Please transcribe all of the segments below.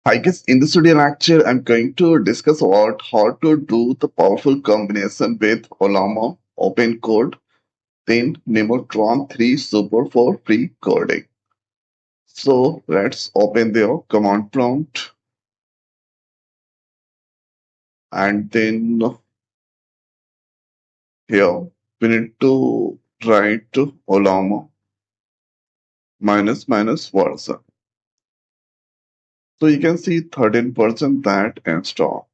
I guess in this video lecture, I'm going to discuss about how to do the powerful combination with Ollama Opencode, then Nemotron 3 Super for free coding. So let's open the command prompt and then here we need to write Ollama minus minus version. So you can see 13% that install.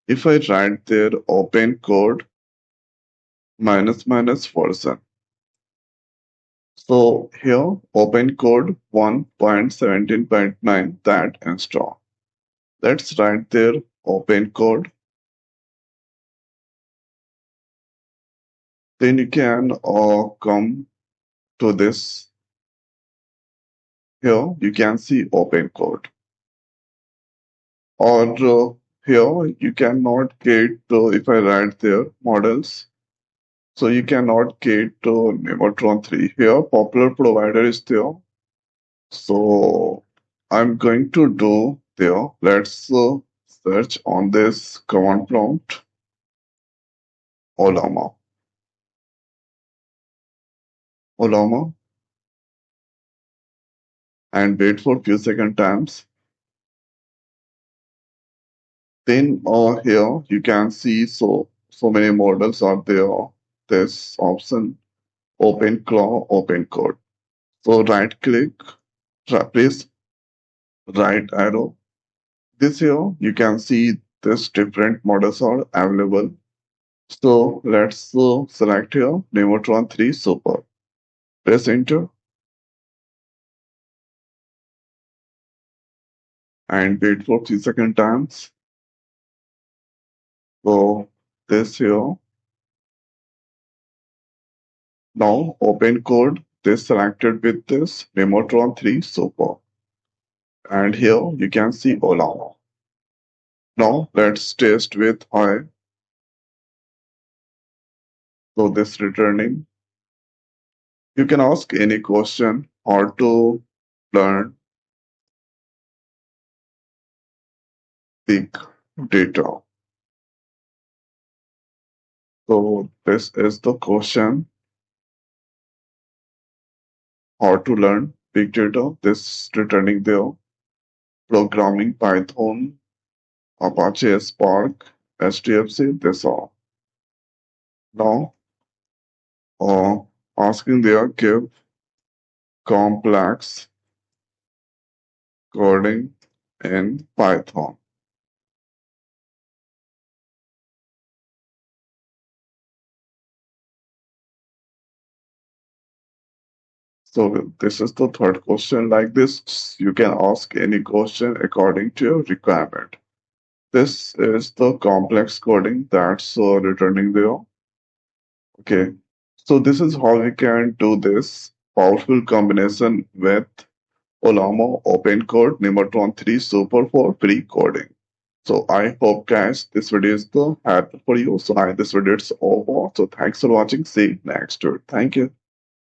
If I write there Opencode minus minus version. So here OpenCode 1.17.9 that install. Let's write there OpenCode. Then you can come to this. Here you can see OpenCode. Or here you cannot get if I write there models. So you cannot get Nemotron 3. Here popular provider is there. So I'm going to do there. Let's search on this command prompt Ollama. Ollama and wait for few second times. Then here you can see so many models are there. This option OpenClaw OpenCode. So right click, press right arrow. This here you can see this different models are available. So let's select here Nemotron 3 Super. Press enter and wait for 3 second times. So this here. Now OpenCode this selected with this Nemotron 3 Super. And here you can see Ollama. Now let's test with I. So this returning. You can ask any question or to learn big data. So this is the question. How to learn big data. This returning there. Programming Python, Apache Spark, HDFC, this all. Now asking there give complex coding in Python. So this is the third question. Like this, you can ask any question according to your requirement. This is the complex coding that's returning there. Okay. So this is how we can do this powerful combination with Ollama Opencode Nemotron 3 Super for free coding. So I hope guys this video is the helpful for you. So this video is over. So thanks for watching. See you next time. Thank you.